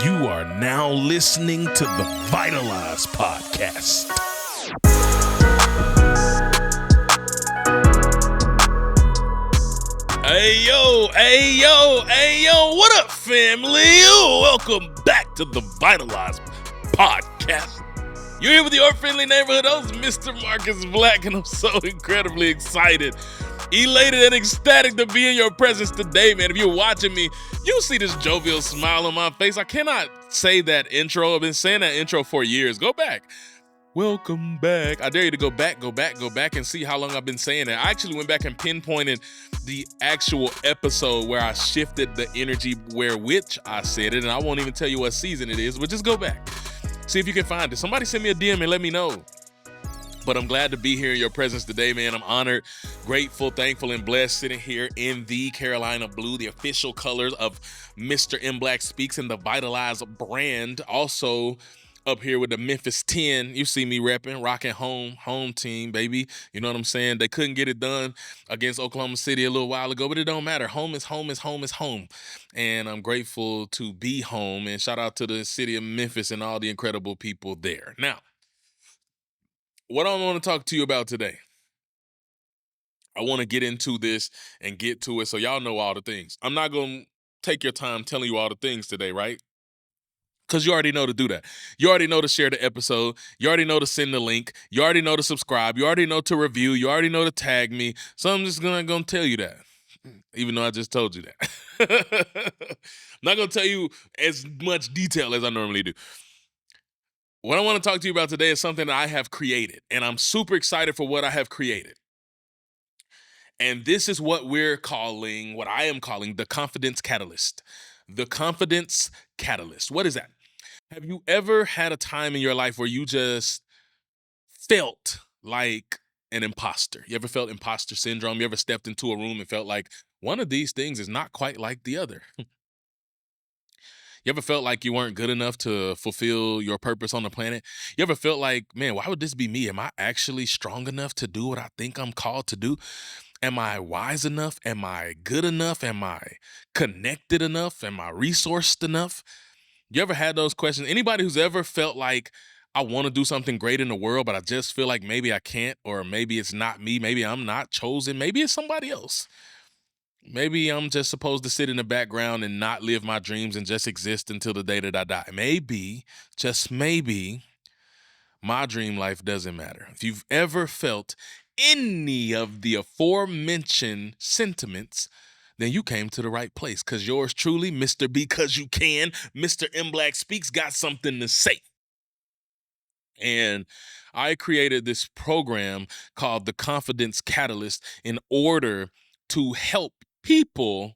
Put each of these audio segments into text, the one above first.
You are now listening to the Vitalize Podcast. Hey yo, what up, family? Welcome back to the Vitalize Podcast. You're here with your friendly neighborhood host, Mr. Marcus Black, and I'm so incredibly excited, elated, and ecstatic to be in your presence today, man. If you're watching me, you'll see this jovial smile on my face. I cannot say that intro. I've been saying that intro for years. Go back. Welcome back. I dare you to go back and see how long I've been saying it. I actually went back and pinpointed the actual episode where I shifted the energy where which I said it, and I won't even tell you what season it is, but just go back. See if you can find it. Somebody send me a DM and let me know. But I'm glad to be here in your presence today, man. I'm honored, grateful, thankful, and blessed sitting here in the Carolina Blue, the official colors of Mr. M Black Speaks and the Vitalize brand. Also up here with the Memphis 10. You see me repping, rocking home team, baby. You know what I'm saying? They couldn't get it done against Oklahoma City a little while ago, but it don't matter. Home is home. And I'm grateful to be home. And shout out to the city of Memphis and all the incredible people there. Now, what I want to talk to you about today, I want to get into this and get to it so y'all know all the things. I'm not going to take your time telling you all the things today, right? Because you already know to do that. You already know to share the episode. You already know to send the link. You already know to subscribe. You already know to review. You already know to tag me. So I'm just going to tell you that, even though I just told you that. I'm not going to tell you as much detail as I normally do. What I want to talk to you about today is something that I have created, and I'm super excited for what I have created. And this is what I am calling the confidence catalyst. The confidence catalyst. What is that? Have you ever had a time in your life where you just felt like an imposter? You ever felt imposter syndrome? You ever stepped into a room and felt like one of these things is not quite like the other? You ever felt like you weren't good enough to fulfill your purpose on the planet? You ever felt like, man, why would this be me? Am I actually strong enough to do what I think I'm called to do? Am I wise enough? Am I good enough? Am I connected enough? Am I resourced enough? You ever had those questions? Anybody who's ever felt like I want to do something great in the world, but I just feel like maybe I can't, or maybe it's not me, maybe I'm not chosen, maybe it's somebody else. Maybe I'm just supposed to sit in the background and not live my dreams and just exist until the day that I die. Maybe, just maybe, my dream life doesn't matter. If you've ever felt any of the aforementioned sentiments, then you came to the right place, because yours truly, Mr. Because You Can, Mr. M Black Speaks, got something to say. And I created this program called the Confidence Catalyst in order to help people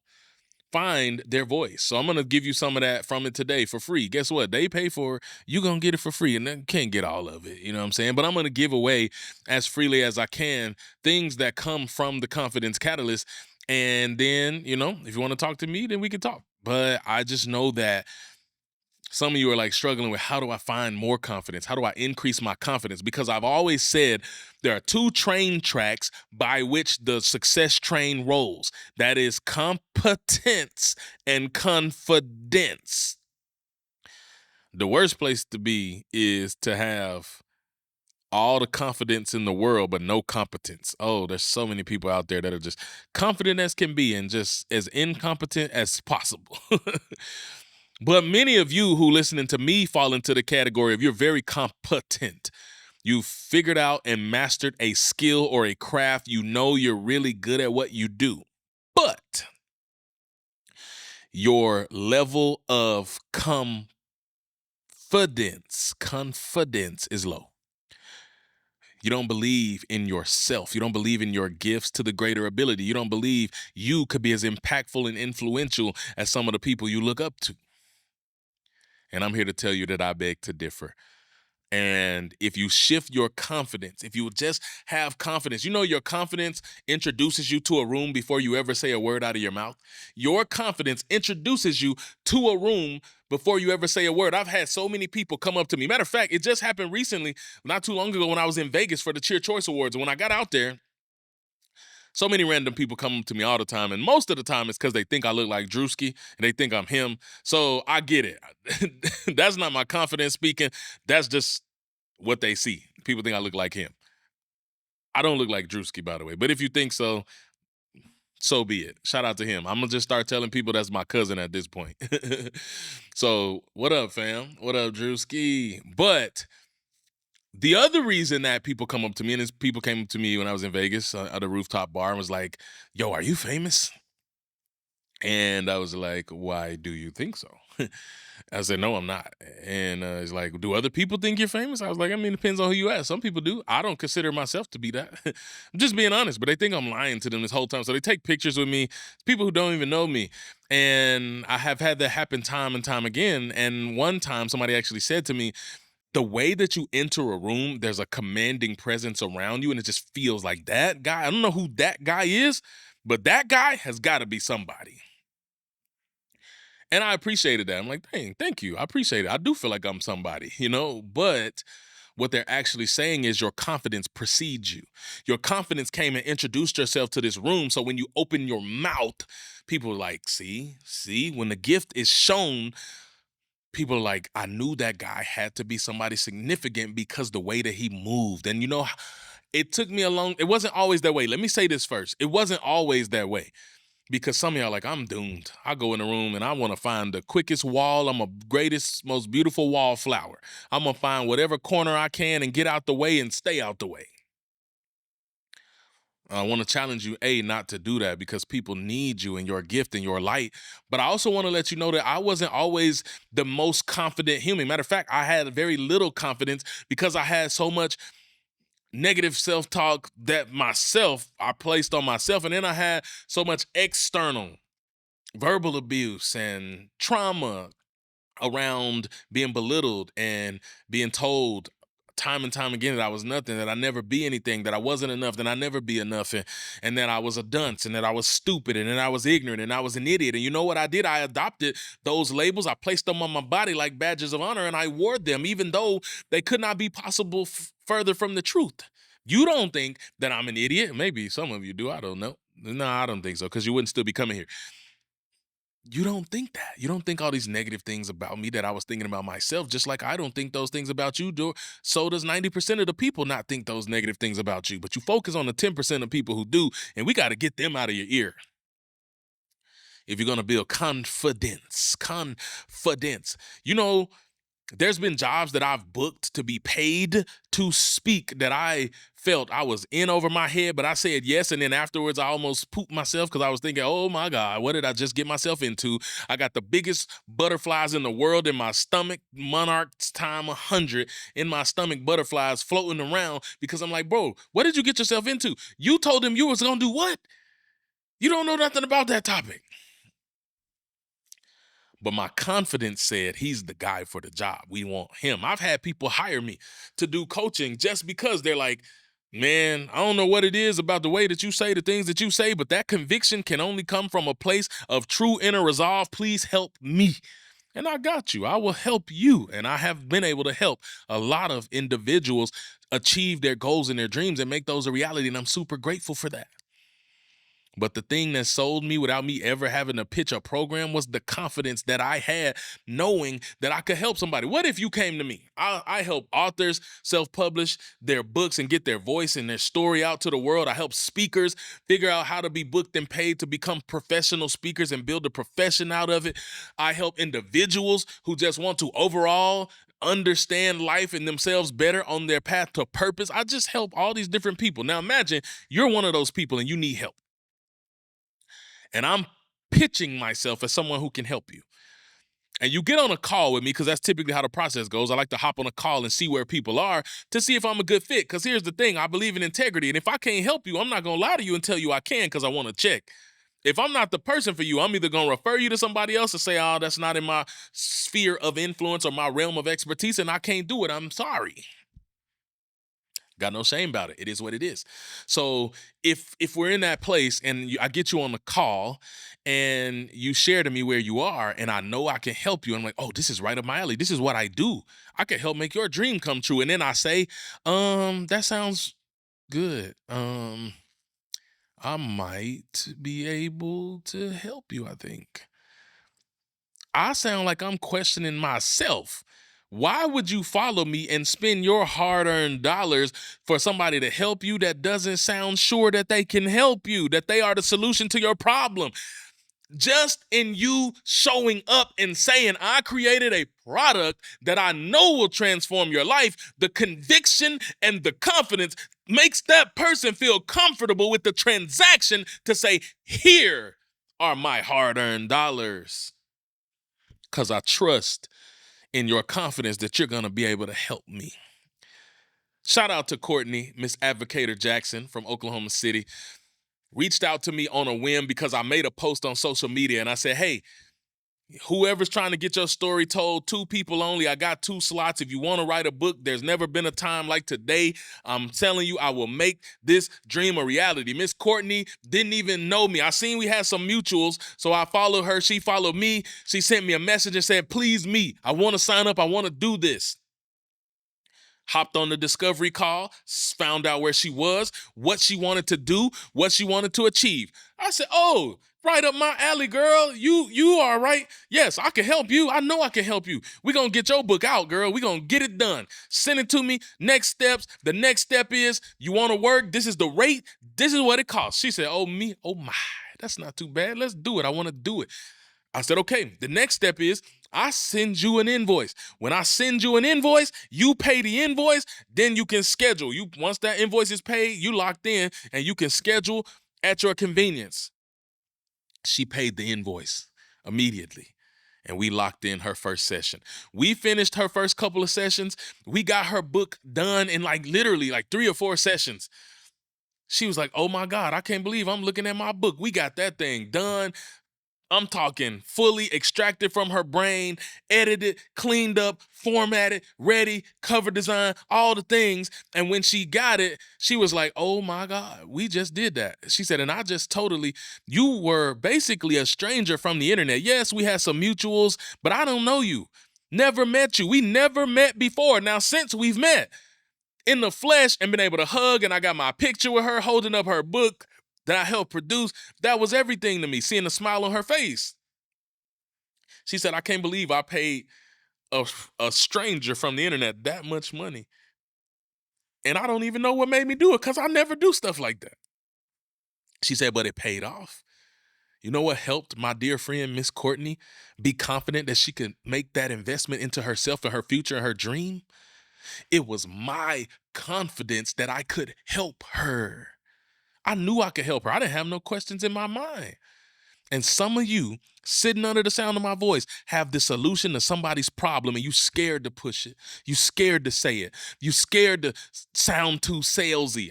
find their voice. So I'm going to give you some of that from it today for free. Guess what? They pay for it. You're going to get it for free, and they can't get all of it. You know what I'm saying? But I'm going to give away as freely as I can things that come from the Confidence Catalyst. And then, if you want to talk to me, then we can talk. But I just know that some of you are like struggling with, how do I find more confidence? How do I increase my confidence? Because I've always said there are two train tracks by which the success train rolls. That is competence and confidence. The worst place to be is to have all the confidence in the world, but no competence. Oh, there's so many people out there that are just confident as can be and just as incompetent as possible. But many of you who listening to me fall into the category of you're very competent. You've figured out and mastered a skill or a craft. You know you're really good at what you do. But your level of confidence is low. You don't believe in yourself. You don't believe in your gifts to the greater ability. You don't believe you could be as impactful and influential as some of the people you look up to. And I'm here to tell you that I beg to differ. And if you shift your confidence, if you just have confidence, your confidence introduces you to a room before you ever say a word out of your mouth. Your confidence introduces you to a room before you ever say a word. I've had so many people come up to me. Matter of fact, it just happened recently, not too long ago, when I was in Vegas for the Cheer Choice Awards. And when I got out there, So many random people come to me all the time, and most of the time it's because they think I look like Drewski and they think I'm him. So I get it. That's not my confidence speaking. That's just what they see. People think I look like him. I don't look like Drewski, by the way. But if you think so, so be it. Shout out to him. I'm gonna just start telling people that's my cousin at this point. So what up, fam? What up, Drewski? But the other reason that people come up to me, and is people came up to me when I was in Vegas at a rooftop bar and was like, yo, are you famous? And I was like, why do you think so? I said, no, I'm not. And it's like, do other people think you're famous? I was like, I mean, it depends on who you ask. Some people do. I don't consider myself to be that. I'm just being honest, but they think I'm lying to them this whole time. So they take pictures with me, people who don't even know me. And I have had that happen time and time again. And one time somebody actually said to me, the way that you enter a room, there's a commanding presence around you, and it just feels like that guy. I don't know who that guy is, but that guy has got to be somebody. And I appreciated that. I'm like, dang, thank you. I appreciate it. I do feel like I'm somebody, but what they're actually saying is your confidence precedes you. Your confidence came and introduced yourself to this room. So when you open your mouth, people are like, see, when the gift is shown, people are like, I knew that guy had to be somebody significant because the way that he moved. And it took me it wasn't always that way. Let me say this first. It wasn't always that way. Because some of y'all like, I'm doomed. I go in the room and I want to find the quickest wall. I'm a greatest, most beautiful wallflower. I'm going to find whatever corner I can and get out the way and stay out the way. I want to challenge you, not to do that, because people need you and your gift and your light. But I also want to let you know that I wasn't always the most confident human. Matter of fact, I had very little confidence because I had so much negative self-talk that I placed on myself. And then I had so much external verbal abuse and trauma around being belittled and being told time and time again that I was nothing, that I never be anything, that I wasn't enough, that I never be enough, and that I was a dunce, and that I was stupid, and that I was ignorant, and I was an idiot. And you know what I did? I adopted those labels. I placed them on my body like badges of honor, and I wore them even though they could not be possible further from the truth. You don't think that I'm an idiot. Maybe some of you do. I don't know. No, I don't think so, because you wouldn't still be coming here. You don't think that. You don't think all these negative things about me that I was thinking about myself, just like I don't think those things about you. So does 90% of the people not think those negative things about you. But you focus on the 10% of people who do, and we got to get them out of your ear. If you're going to build confidence. There's been jobs that I've booked to be paid to speak that I felt I was in over my head, but I said yes, and then afterwards I almost pooped myself because I was thinking, oh my God, what did I just get myself into? I got the biggest butterflies in the world in my stomach, Monarch's time 100 in my stomach, butterflies floating around, because I'm like, bro, what did you get yourself into? You told them you was going to do what? You don't know nothing about that topic. But my confidence said he's the guy for the job. We want him. I've had people hire me to do coaching just because they're like, man, I don't know what it is about the way that you say the things that you say, but that conviction can only come from a place of true inner resolve. Please help me. And I got you. I will help you. And I have been able to help a lot of individuals achieve their goals and their dreams and make those a reality. And I'm super grateful for that. But the thing that sold me without me ever having to pitch a program was the confidence that I had knowing that I could help somebody. What if you came to me? I help authors self-publish their books and get their voice and their story out to the world. I help speakers figure out how to be booked and paid to become professional speakers and build a profession out of it. I help individuals who just want to overall understand life and themselves better on their path to purpose. I just help all these different people. Now imagine you're one of those people and you need help. And I'm pitching myself as someone who can help you. And you get on a call with me, because that's typically how the process goes. I like to hop on a call and see where people are to see if I'm a good fit. Because here's the thing, I believe in integrity. And if I can't help you, I'm not going to lie to you and tell you I can, because I want to check. If I'm not the person for you, I'm either going to refer you to somebody else and say, oh, that's not in my sphere of influence or my realm of expertise, and I can't do it. I'm sorry. Got no shame about it. It is what it is. So if we're in that place and I get you on the call and you share to me where you are and I know I can help you, I'm like, oh, this is right up my alley. This is what I do. I can help make your dream come true. And then I say, that sounds good. I might be able to help you, I think. I sound like I'm questioning myself. Why would you follow me and spend your hard earned dollars for somebody to help you that doesn't sound sure that they can help you, that they are the solution to your problem? Just in you showing up and saying, I created a product that I know will transform your life, the conviction and the confidence makes that person feel comfortable with the transaction to say, here are my hard earned dollars. Because I trust in your confidence that you're going to be able to help me. Shout out to Courtney, Miss Advocator Jackson from Oklahoma City. Reached out to me on a whim because I made a post on social media and I said, hey, whoever's trying to get your story told, 2 people only. I got 2 slots. If you want to write a book, there's never been a time like today. I'm telling you, I will make this dream a reality. Miss Courtney didn't even know me. I seen we had some mutuals, so I followed her. She followed me. She sent me a message and said, please me. I want to sign up. I want to do this. Hopped on the discovery call, found out where she was, what she wanted to do, what she wanted to achieve. I said, oh, right up my alley, girl. You are right. Yes, I can help you. I know I can help you. We're going to get your book out, girl. We're going to get it done. Send it to me. Next steps. The next step is you want to work. This is the rate. This is what it costs. She said, oh, me. Oh, my. That's not too bad. Let's do it. I want to do it. I said, okay, the next step is I send you an invoice. When I send you an invoice, you pay the invoice, then you can schedule. Once that invoice is paid, you locked in and you can schedule at your convenience. She paid the invoice immediately and we locked in her first session. We finished her first couple of sessions. We got her book done in literally 3 or 4 sessions. She was like, oh my God, I can't believe I'm looking at my book. We got that thing done. I'm talking fully extracted from her brain, edited, cleaned up, formatted, ready, cover design, all the things. And when she got it, she was like, oh my God, we just did that. She said, and I just you were basically a stranger from the internet. Yes, we had some mutuals, but I don't know you. Never met you. We never met before. Now, since we've met in the flesh and been able to hug, and I got my picture with her holding up her book that I helped produce, that was everything to me, seeing the smile on her face. She said, I can't believe I paid a stranger from the internet that much money. And I don't even know what made me do it because I never do stuff like that. She said, but it paid off. You know what helped my dear friend, Miss Courtney, be confident that she could make that investment into herself and her future and her dream? It was my confidence that I could help her. I knew I could help her. I didn't have no questions in my mind. And some of you sitting under the sound of my voice have the solution to somebody's problem and you scared to push it. You scared to say it. You scared to sound too salesy.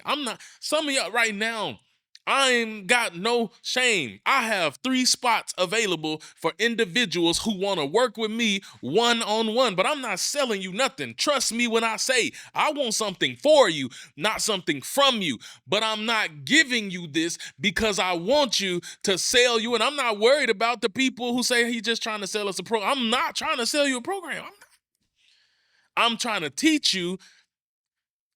Some of y'all right now, I ain't got no shame. I have 3 spots available for individuals who want to work with me one-on-one, but I'm not selling you nothing. Trust me when I say I want something for you, not something from you, but I'm not giving you this because I want you to sell you, and I'm not worried about the people who say he's just trying to sell us a program. I'm not trying to sell you a program. I'm trying to teach you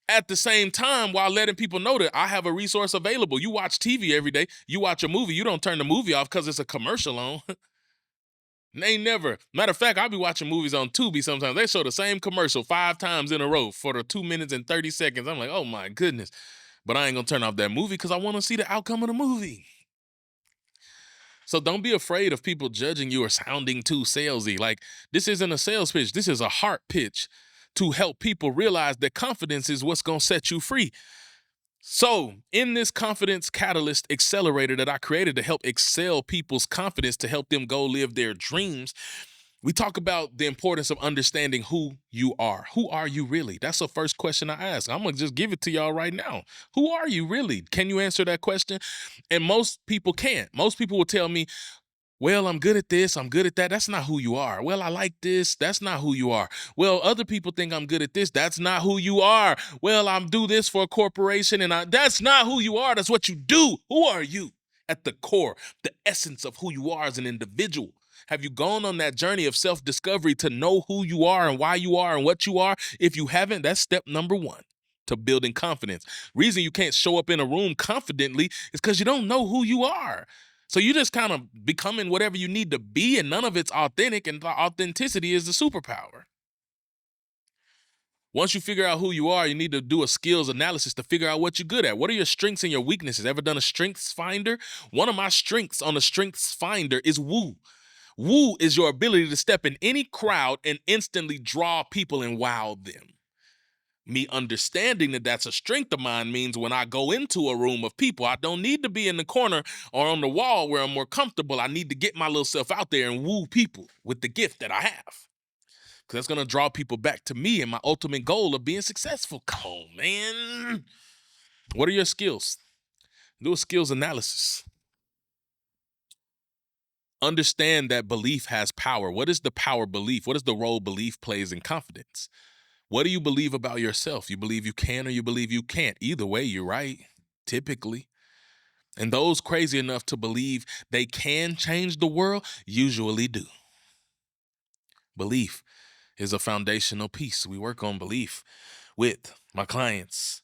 at the same time while letting people know that I have a resource available. You watch TV every day. You watch a movie. You don't turn the movie off because it's a commercial on. They never. Matter of fact, I'll be watching movies on Tubi sometimes. They show the same commercial 5 times in a row for the 2 minutes and 30 seconds. I'm like, oh my goodness. But I ain't going to turn off that movie because I want to see the outcome of the movie. So don't be afraid of people judging you or sounding too salesy. This isn't a sales pitch. This is a heart pitch to help people realize that confidence is what's going to set you free. So in this confidence catalyst accelerator that I created to help excel people's confidence, to help them go live their dreams, we talk about the importance of understanding who you are. Who are you really? That's the first question I ask. I'm going to just give it to y'all right now. Who are you really? Can you answer that question? And most people can't. Most people will tell me, well, I'm good at this, I'm good at that. That's not who you are. Well, I like this. That's not who you are. Well, other people think I'm good at this. That's not who you are. Well, I'm do this for a corporation and that's not who you are. That's what you do. Who are you? At the core, the essence of who you are as an individual. Have you gone on that journey of self-discovery to know who you are and why you are and what you are? If you haven't, that's step number 1, to building confidence. Reason you can't show up in a room confidently is because you don't know who you are. So you just kind of becoming whatever you need to be, and none of it's authentic, and the authenticity is the superpower. Once you figure out who you are, you need to do a skills analysis to figure out what you're good at. What are your strengths and your weaknesses? Ever done a strengths finder? One of my strengths on the strengths finder is woo. Woo is your ability to step in any crowd and instantly draw people and wow them. Me understanding that that's a strength of mine means when I go into a room of people, I don't need to be in the corner or on the wall where I'm more comfortable. I need to get my little self out there and woo people with the gift that I have. Because that's going to draw people back to me and my ultimate goal of being successful. Come on, man. What are your skills? Do a skills analysis. Understand that belief has power. What is the power belief? What is the role belief plays in confidence? What do you believe about yourself? You believe you can or you believe you can't? Either way, you're right, typically. And those crazy enough to believe they can change the world usually do. Belief is a foundational piece. We work on belief with my clients.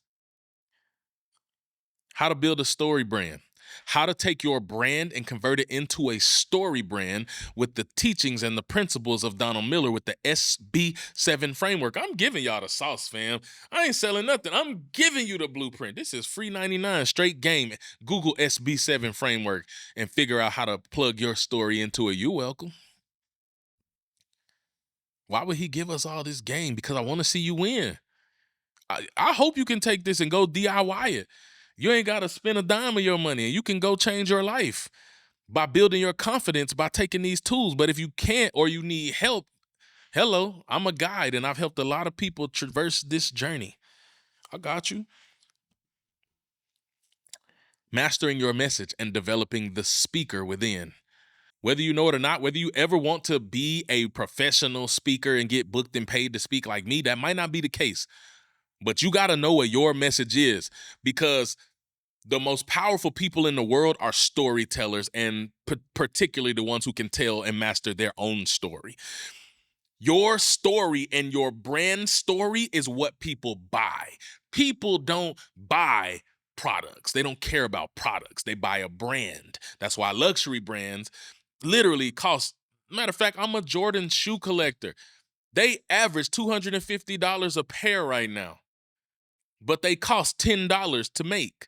How to build a story brand. How to take your brand and convert it into a story brand with the teachings and the principles of Donald Miller with the SB7 framework. I'm giving y'all the sauce, fam. I ain't selling nothing. I'm giving you the blueprint. This is free 99, straight game. Google SB7 framework and figure out how to plug your story into it. You're welcome. Why would he give us all this game? Because I want to see you win. I hope you can take this and go DIY it. You ain't got to spend a dime of your money, and you can go change your life by building your confidence by taking these tools. But if you can't or you need help, hello, I'm a guide, and I've helped a lot of people traverse this journey. I got you. Mastering your message and developing the speaker within. Whether you know it or not, whether you ever want to be a professional speaker and get booked and paid to speak like me, that might not be the case. But you got to know what your message is, because the most powerful people in the world are storytellers, and particularly the ones who can tell and master their own story. Your story and your brand story is what people buy. People don't buy products. They don't care about products. They buy a brand. That's why luxury brands literally cost. Matter of fact, I'm a Jordan shoe collector. They average $250 a pair right now, but they cost $10 to make.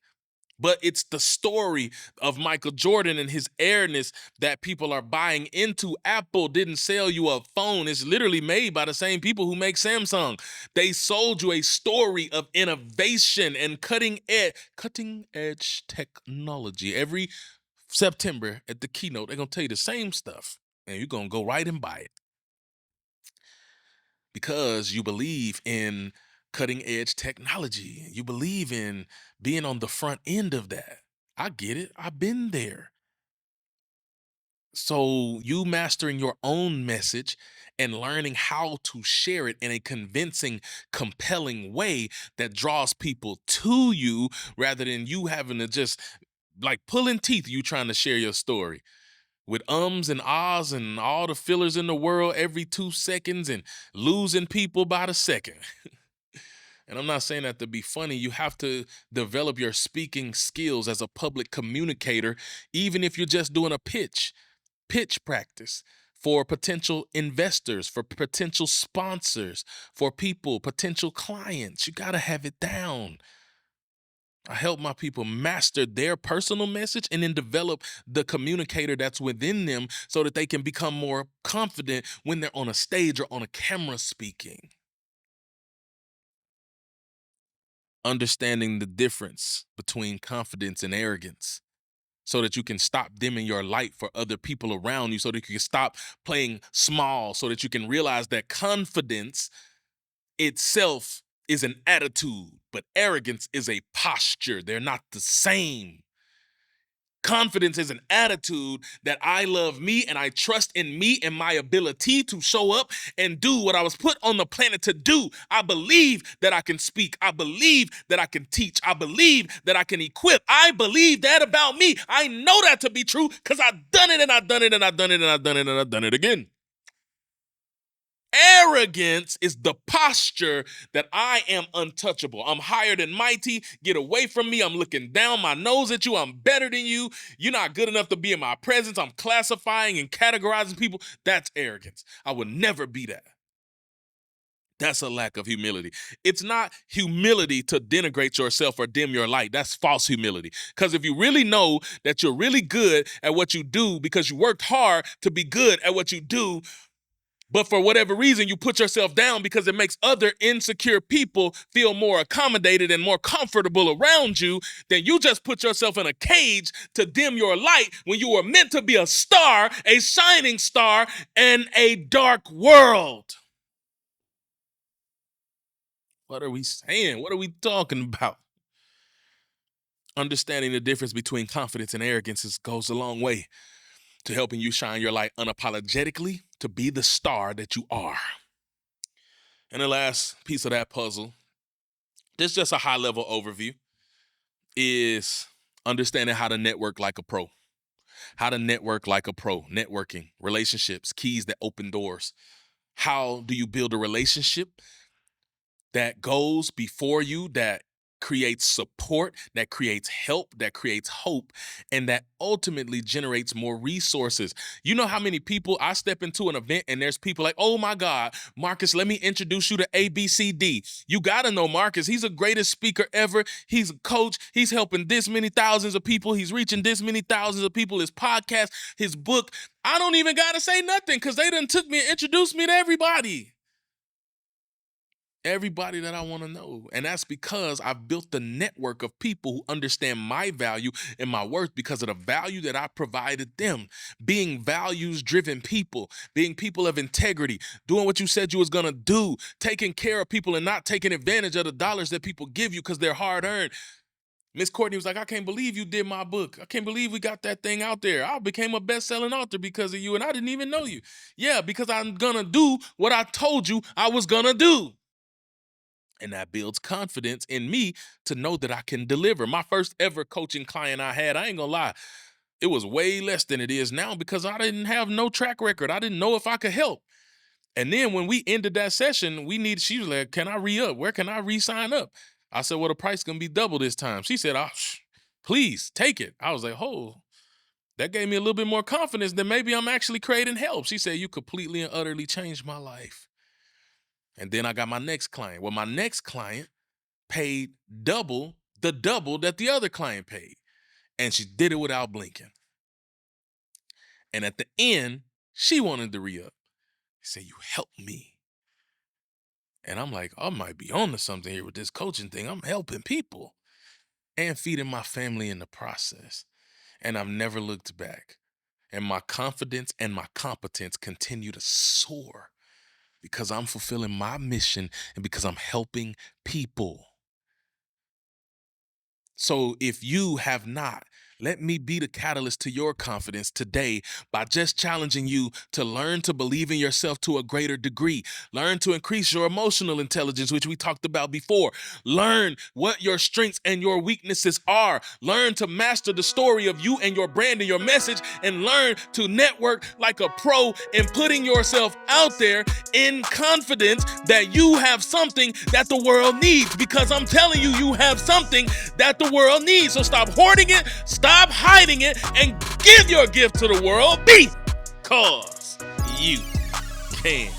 But it's the story of Michael Jordan and his airness that people are buying into. Apple didn't sell you a phone. It's literally made by the same people who make Samsung. They sold you a story of innovation and cutting edge technology. Every September at the keynote, they're going to tell you the same stuff, and you're going to go right and buy it because you believe in cutting edge technology. You believe in being on the front end of that. I get it. I've been there. So you mastering your own message and learning how to share it in a convincing, compelling way that draws people to you rather than you having to just like pulling teeth, you trying to share your story with ums and ahs and all the fillers in the world every 2 seconds and losing people by the second. And I'm not saying that to be funny. You have to develop your speaking skills as a public communicator, even if you're just doing a pitch practice for potential investors, for potential sponsors, for people, potential clients. You got to have it down. I help my people master their personal message and then develop the communicator that's within them so that they can become more confident when they're on a stage or on a camera speaking. Understanding the difference between confidence and arrogance so that you can stop dimming your light for other people around you, so that you can stop playing small, so that you can realize that confidence itself is an attitude, but arrogance is a posture. They're not the same. Confidence is an attitude that I love me and I trust in me and my ability to show up and do what I was put on the planet to do. I believe that I can speak. I believe that I can teach. I believe that I can equip. I believe that about me. I know that to be true because I've done it and I've done it and I've done it and I've done it and I've done it again. arrogance is the posture that I am untouchable. I'm higher than mighty. Get away from me. I'm looking down my nose at you. I'm better than you. You're not good enough to be in my presence. I'm classifying and categorizing people. That's arrogance. I would never be that. That's a lack of humility. It's not humility to denigrate yourself or dim your light. That's false humility. Because if you really know that you're really good at what you do because you worked hard to be good at what you do, but for whatever reason, you put yourself down because it makes other insecure people feel more accommodated and more comfortable around you, then you just put yourself in a cage to dim your light when you were meant to be a star, a shining star, in a dark world. What are we saying? What are we talking about? Understanding the difference between confidence and arrogance goes a long way to helping you shine your light unapologetically to be the star that you are. And the last piece of that puzzle, this is just a high-level overview, is understanding how to network like a pro. How to network like a pro. Networking, relationships, keys that open doors. How do you build a relationship that goes before you, that creates support, that creates help, that creates hope, and that ultimately generates more resources? You know how many people I step into an event and there's people like, oh my God, Marcus, let me introduce you to ABCD. You got to know Marcus. He's the greatest speaker ever. He's a coach. He's helping this many thousands of people. He's reaching this many thousands of people. His podcast, his book. I don't even got to say nothing because they done took me and introduced me to everybody. Everybody that I want to know. And that's because I've built the network of people who understand my value and my worth because of the value that I provided them. Being values-driven people, being people of integrity, doing what you said you was going to do, taking care of people and not taking advantage of the dollars that people give you because they're hard-earned. Miss Courtney was like, I can't believe you did my book. I can't believe we got that thing out there. I became a best-selling author because of you, and I didn't even know you. Yeah, because I'm going to do what I told you I was going to do. And that builds confidence in me to know that I can deliver. My first ever coaching client I had, I ain't gonna lie, it was way less than it is now because I didn't have no track record. I didn't know if I could help. And then when we ended that session, she was like, can I re-up? Where can I re-sign up? I said, well, the price gonna be double this time. She said, please take it. I was like, oh, that gave me a little bit more confidence that maybe I'm actually creating help. She said, you completely and utterly changed my life. And then I got my next client. Well, my next client paid double that the other client paid. And she did it without blinking. And at the end, she wanted to re-up. She said, you helped me. And I'm like, I might be on to something here with this coaching thing. I'm helping people and feeding my family in the process. And I've never looked back. And my confidence and my competence continue to soar because I'm fulfilling my mission and because I'm helping people. So if you have not, let me be the catalyst to your confidence today by just challenging you to learn to believe in yourself to a greater degree. Learn to increase your emotional intelligence, which we talked about before. Learn what your strengths and your weaknesses are. Learn to master the story of you and your brand and your message, and learn to network like a pro in putting yourself out there in confidence that you have something that the world needs, because I'm telling you, you have something that the world needs. So stop hoarding it, stop hiding it, and give your gift to the world because you can.